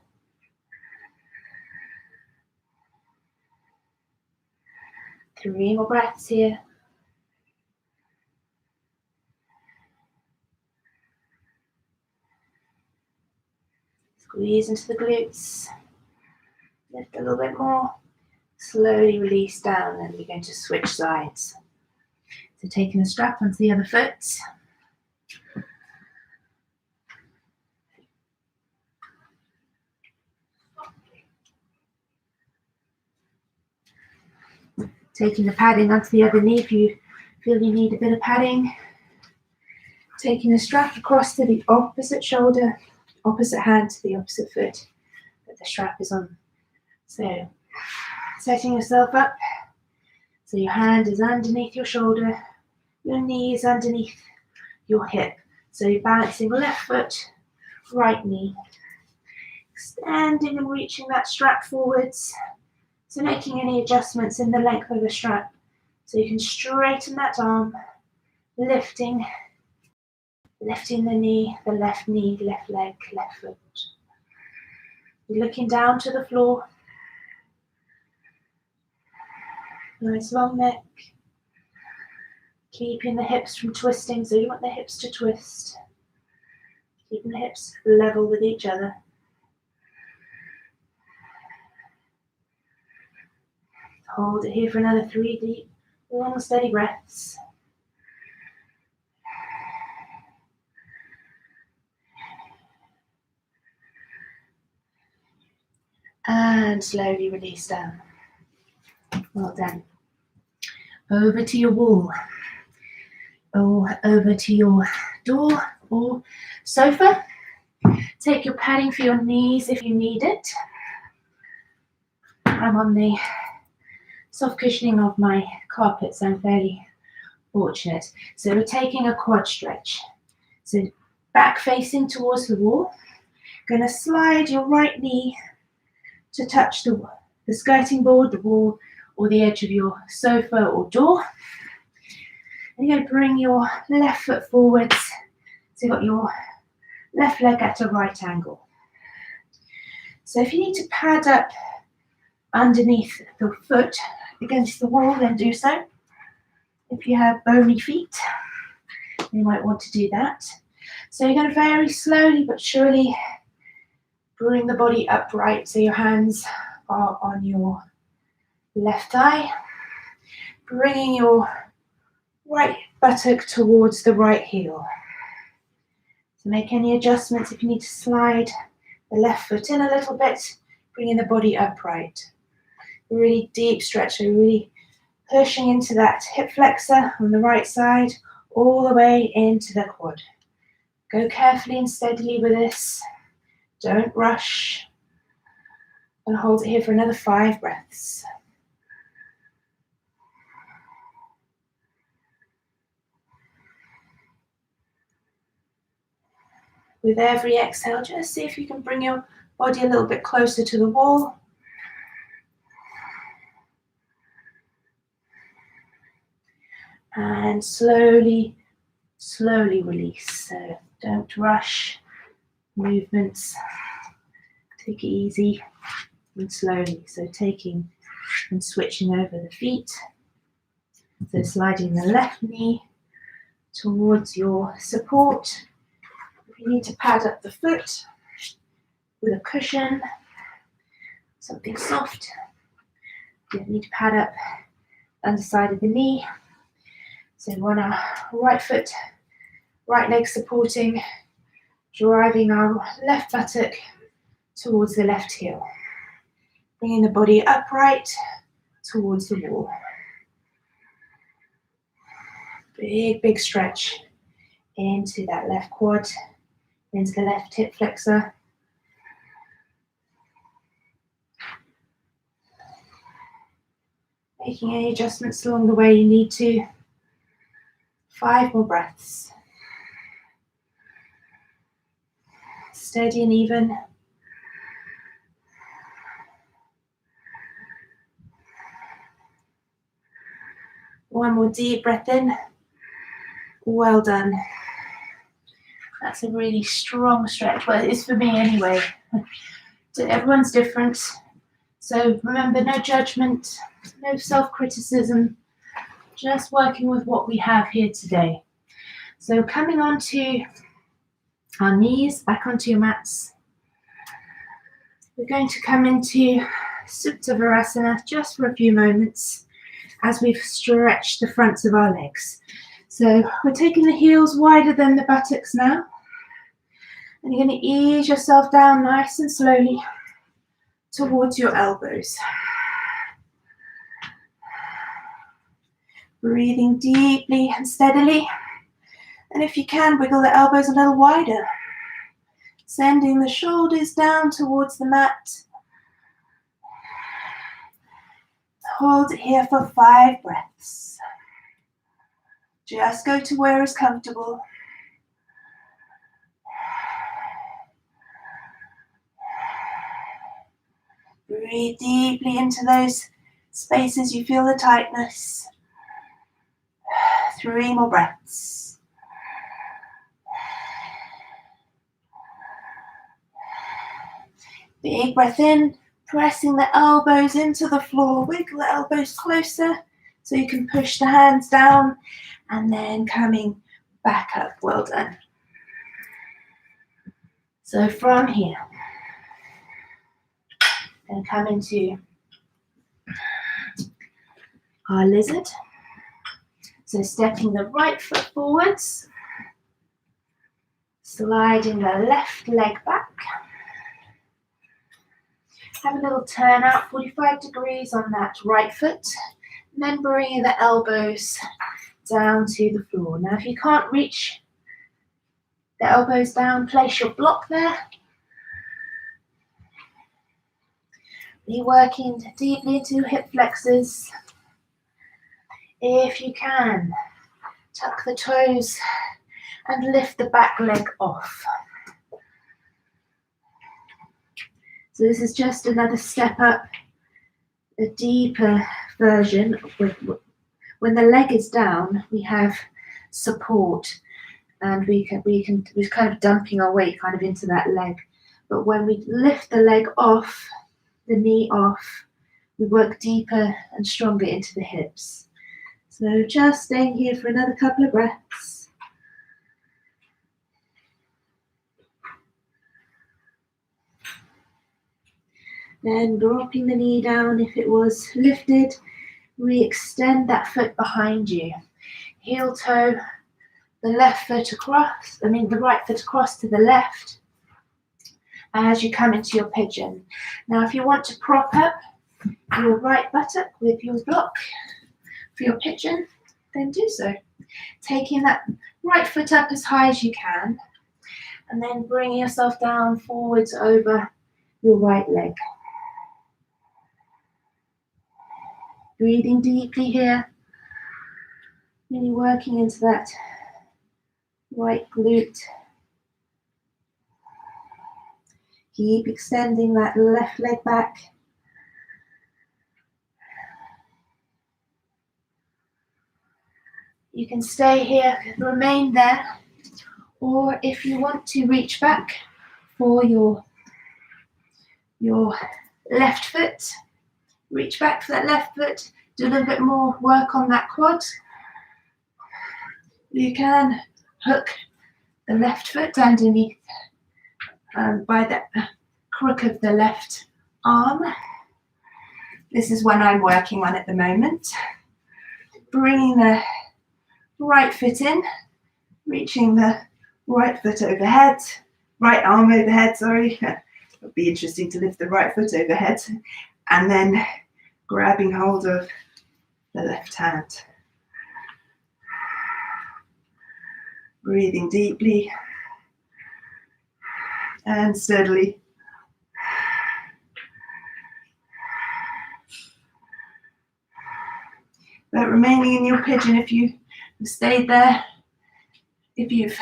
Three more breaths here. Squeeze into the glutes. Lift a little bit more. Slowly release down, and we're going to switch sides. So taking the strap onto the other foot. Taking the padding onto the other knee if you feel you need a bit of padding. Taking the strap across to the opposite shoulder, opposite hand to the opposite foot that the strap is on. So setting yourself up so your hand is underneath your shoulder, your knee is underneath your hip. So you're balancing left foot, right knee. Extending and reaching that strap forwards. So making any adjustments in the length of the strap. So you can straighten that arm, lifting the knee, left leg, left foot. You're looking down to the floor. Nice long neck. Keeping the hips from twisting, so you want the hips to twist. Keeping the hips level with each other. Hold it here for another 3 deep, long, steady breaths. And slowly release down. Well done. Over to your wall. Or over to your door or sofa. Take your padding for your knees if you need it. I'm on the soft cushioning of my carpet, so I'm fairly fortunate. So we're taking a quad stretch. So back facing towards the wall. Going to slide your right knee to touch the skirting board, the wall, or the edge of your sofa or door. And you're going to bring your left foot forwards. So you've got your left leg at a right angle. So if you need to pad up underneath the foot against the wall, then do so. If you have bony feet, you might want to do that. So you're going to very slowly but surely bring the body upright, so your hands are on your left thigh, bringing your right buttock towards the right heel. So make any adjustments if you need to slide the left foot in a little bit, bringing the body upright. Really deep stretch, so really pushing into that hip flexor on the right side, all the way into the quad. Go carefully and steadily with this. Don't rush. And hold it here for another 5 breaths. With every exhale, just see if you can bring your body a little bit closer to the wall. And slowly, slowly release. So don't rush movements. Take it easy and slowly. So taking and switching over the feet. So sliding the left knee towards your support. If you need to pad up the foot with a cushion, something soft. You don't need to pad up underside of the knee. So we want our right foot, right leg supporting, driving our left buttock towards the left heel. Bringing the body upright towards the wall. Big stretch into that left quad, into the left hip flexor. Making any adjustments along the way you need to. 5 more breaths. Steady and even. One more deep breath in. Well done. That's a really strong stretch. Well, it is for me anyway. Everyone's different. So remember, no judgment, no self-criticism, just working with what we have here today. So coming onto our knees, back onto your mats. We're going to come into Supta Virasana just for a few moments as we've stretched the fronts of our legs. So we're taking the heels wider than the buttocks now. And you're going to ease yourself down nice and slowly towards your elbows. Breathing deeply and steadily. And if you can, wiggle the elbows a little wider. Sending the shoulders down towards the mat. Hold it here for 5 breaths. Just go to where is comfortable. Breathe deeply into those spaces you feel the tightness. 3 more breaths. Big breath in, pressing the elbows into the floor. Wiggle the elbows closer so you can push the hands down and then coming back up. Well done. So from here, and come into our lizard. So stepping the right foot forwards, sliding the left leg back. Have a little turn out, 45 degrees on that right foot, and then bringing the elbows down to the floor. Now if you can't reach the elbows down, place your block there. Be working deeply into your hip flexors. If you can, tuck the toes and lift the back leg off. So this is just another step up, a deeper version. When the leg is down, we have support, and we're kind of dumping our weight kind of into that leg. But when we lift the leg off, the knee off, we work deeper and stronger into the hips. So just staying here for another couple of breaths. Then dropping the knee down. If it was lifted, re-extend that foot behind you. Heel toe, the left foot across, the right foot across to the left as you come into your pigeon. Now if you want to prop up your right buttock with your block for your pigeon, then do so. Taking that right foot up as high as you can, and then bringing yourself down forwards over your right leg. Breathing deeply here, really working into that right glute. Keep extending that left leg back. You can stay here, remain there, or if you want to reach back for your left foot, reach back for that left foot, do a little bit more work on that quad. You can hook the left foot underneath by the crook of the left arm. This is one I'm working on at the moment. Bringing the right foot in, reaching the right foot overhead, right arm overhead, sorry. It would be interesting to lift the right foot overhead, and then grabbing hold of the left hand. Breathing deeply and steadily. But remaining in your pigeon, if you have stayed there, if you've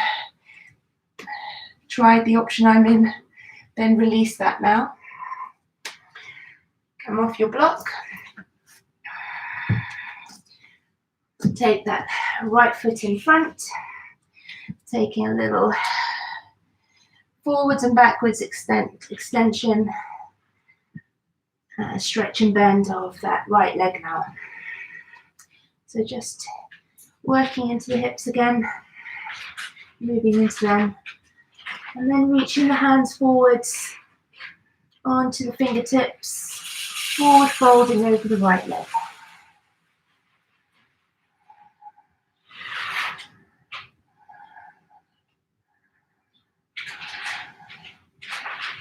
tried the option I'm in, then release that now. Come off your block. Take that right foot in front, taking a little forwards and backwards extension, stretch and bend of that right leg now. So just working into the hips again, moving into them, and then reaching the hands forwards onto the fingertips, forward folding over the right leg.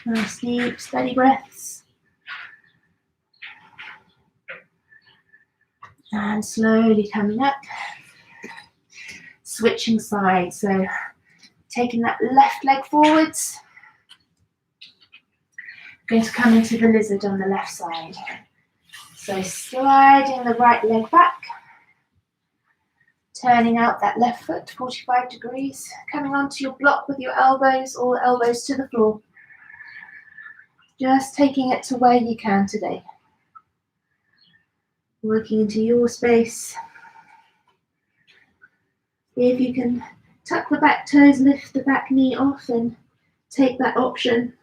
Nice deep, steady breaths. And slowly coming up, switching sides. So taking that left leg forwards, going to come into the lizard on the left side. So sliding the right leg back, turning out that left foot 45 degrees, coming onto your block with your elbows or elbows to the floor. Just taking it to where you can today. Working into your space. If you can tuck the back toes, lift the back knee off, and take that option.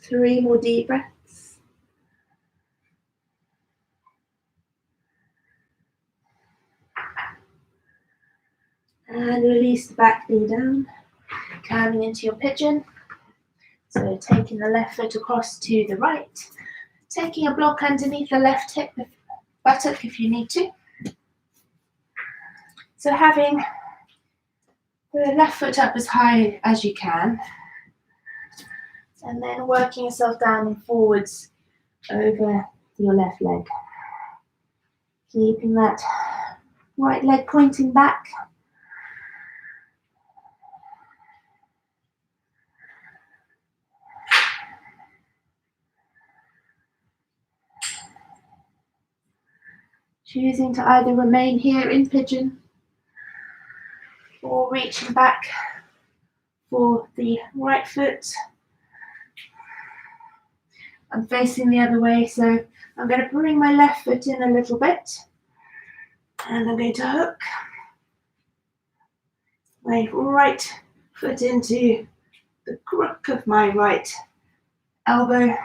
Three more deep breaths. And release the back knee down, coming into your pigeon. So taking the left foot across to the right, taking a block underneath the left hip, buttock if you need to. So having the left foot up as high as you can, and then working yourself down and forwards over your left leg. Keeping that right leg pointing back. Choosing to either remain here in pigeon or reaching back for the right foot. I'm facing the other way, so I'm going to bring my left foot in a little bit, and I'm going to hook my right foot into the crook of my right elbow,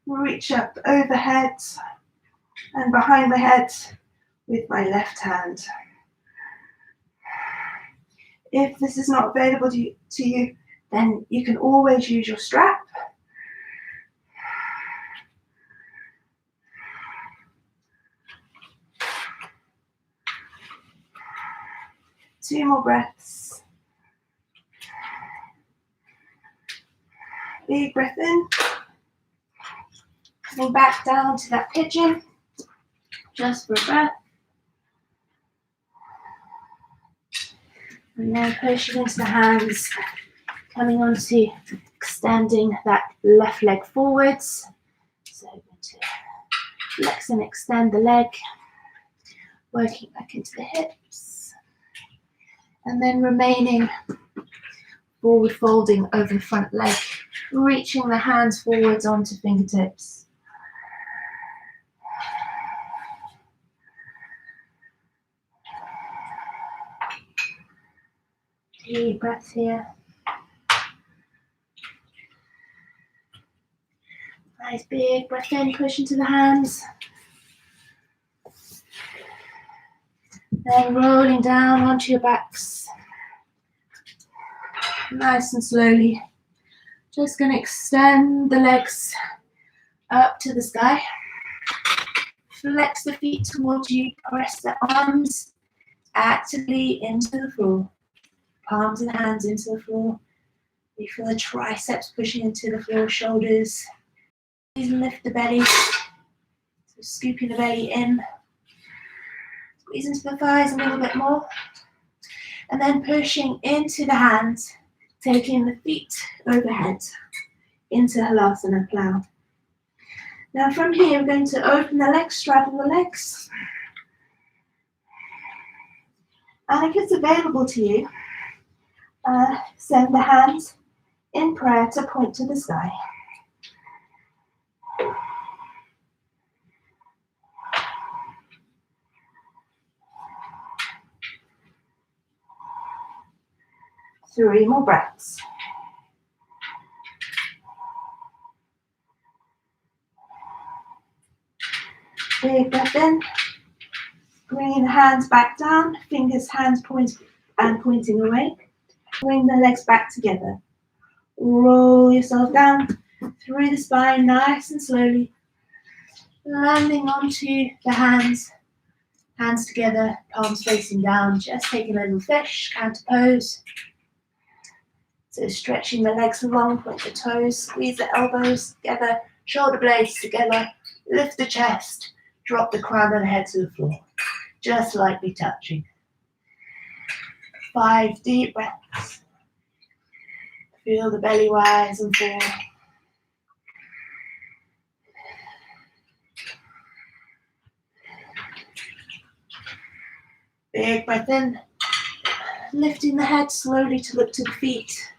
reach up overhead and behind my head with my left hand. If this is not available to you, then you can always use your strap. Two more breaths. Big breath in. Coming back down to that pigeon, just for a breath. And then pushing into the hands, coming on to extending that left leg forwards. So I'm going to flex and extend the leg, working back into the hips. And then remaining forward folding over the front leg, reaching the hands forwards onto fingertips. Deep breaths here. Nice big breath in, push into the hands. Then rolling down onto your backs. Nice and slowly. Just going to extend the legs up to the sky. Flex the feet towards you, press the arms actively into the floor. Palms and hands into the floor. You feel the triceps pushing into the floor, shoulders. Please lift the belly. So scooping the belly in. Squeeze into the thighs a little bit more. And then pushing into the hands, taking the feet overhead into Halasana plow. Now from here, we're going to open the legs, straddle the legs. And if it's available to you, send the hands in prayer to point to the sky. Three more breaths. Big breath in. Bringing the hands back down, hands pointing away. Bring the legs back together. Roll yourself down through the spine, nice and slowly. Landing onto the hands together, palms facing down. Just taking a little fish, counter pose. So stretching the legs along, point the toes, squeeze the elbows together, shoulder blades together, lift the chest, drop the crown of the head to the floor. Just lightly touching. 5 deep breaths. Feel the belly rise and fall. Big breath in. Lifting the head slowly to look to the feet.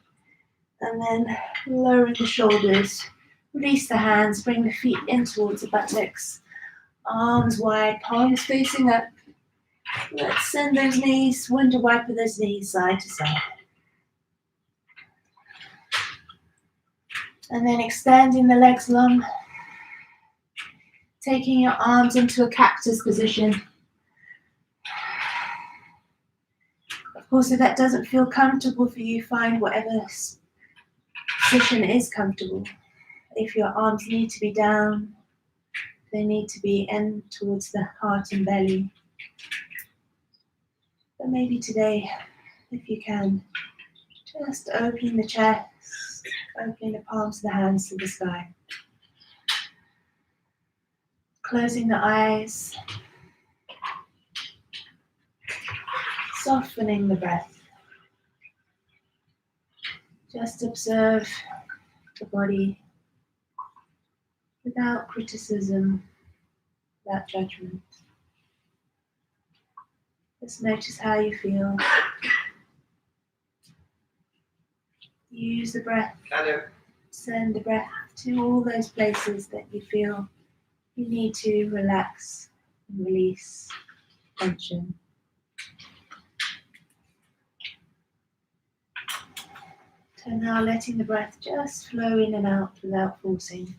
And then lowering the shoulders. Release the hands, bring the feet in towards the buttocks. Arms wide, palms facing up. Let's send those knees, window wiper those knees side to side. And then extending the legs long. Taking your arms into a cactus position. Of course, if that doesn't feel comfortable for you, find whatever position is comfortable. If your arms need to be down, they need to be in towards the heart and belly. But maybe today, if you can, just opening the chest, opening the palms of the hands to the sky. Closing the eyes, softening the breath. Just observe the body without criticism, without judgment. Just notice how you feel. Use the breath. Send the breath to all those places that you feel you need to relax and release tension. So now letting the breath just flow in and out without forcing.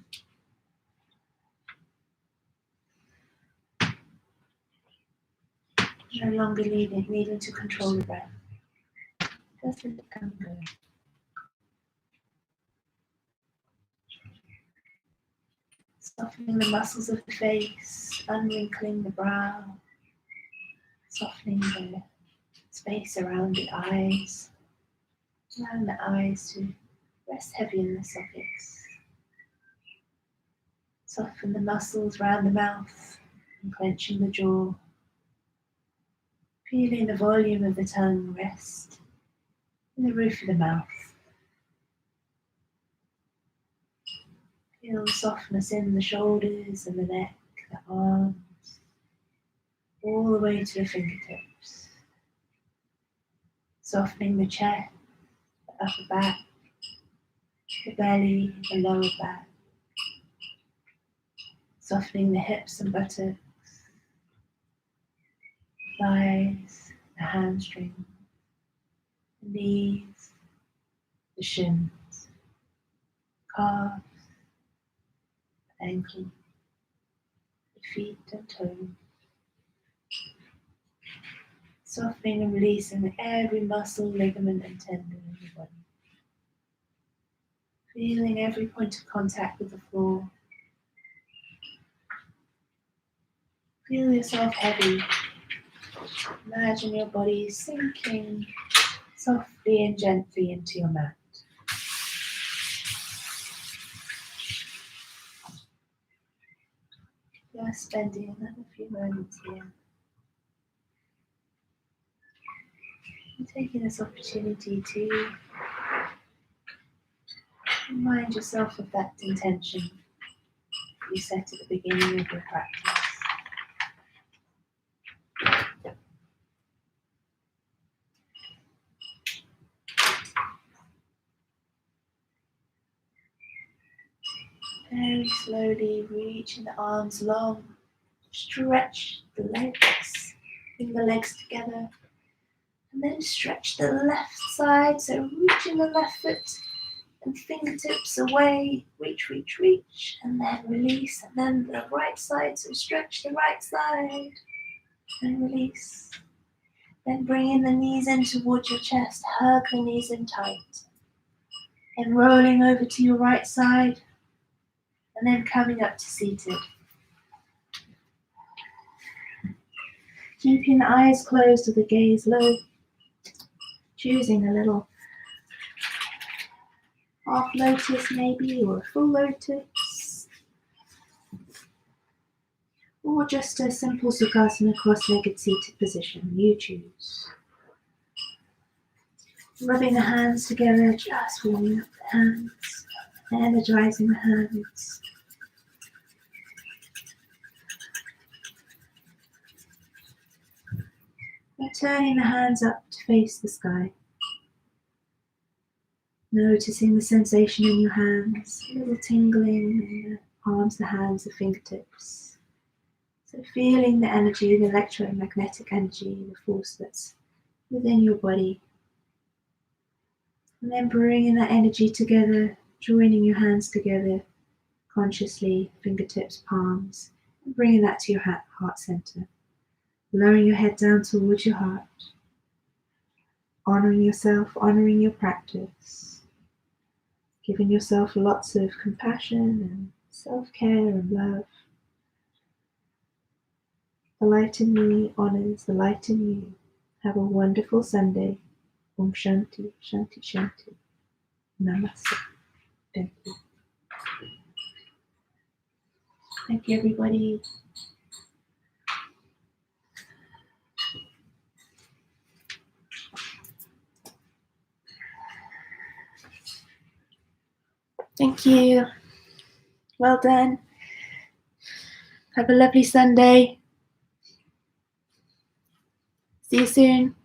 No longer needing to control the breath. Just let it come and go. Softening the muscles of the face, unwrinkling the brow, softening the space around the eyes, allowing the eyes to rest heavy in the sockets. Soften the muscles around the mouth and clenching the jaw. Feeling the volume of the tongue rest in the roof of the mouth. Feel the softness in the shoulders and the neck, the arms, all the way to the fingertips. Softening the chest, the upper back, the belly, the lower back. Softening the hips and buttocks, thighs, the hamstrings, the knees, the shins, calves, the ankles, the feet and toes. Softening and releasing every muscle, ligament and tendon in the body. Feeling every point of contact with the floor. Feel yourself heavy. Imagine your body sinking softly and gently into your mat. Just spending another few moments here. And taking this opportunity to remind yourself of that intention you set at the beginning of your practice. Very slowly reaching the arms long, stretch the legs, bring the legs together, and then stretch the left side, so reaching the left foot and fingertips away, reach, reach, reach, and then release, and then the right side, so stretch the right side, and release. Then bringing the knees in towards your chest, hug the knees in tight, and rolling over to your right side, and then coming up to seated. Keeping the eyes closed or the gaze low, choosing a little half lotus maybe, or a full lotus, or just a simple Sukhasana cross-legged seated position, you choose. Rubbing the hands together, just warming up the hands, energizing the hands. And turning the hands up to face the sky. Noticing the sensation in your hands, a little tingling in the arms, the hands, the fingertips. So feeling the energy, the electromagnetic energy, the force that's within your body. And then bringing that energy together, joining your hands together consciously, fingertips, palms, and bringing that to your heart center. Lowering your head down towards your heart. Honoring yourself, honoring your practice. Giving yourself lots of compassion and self-care and love. The light in me honors the light in you. Have a wonderful Sunday. Om Shanti, Shanti, Shanti. Namaste. Thank you. Thank you, everybody. Thank you. Well done. Have a lovely Sunday. See you soon.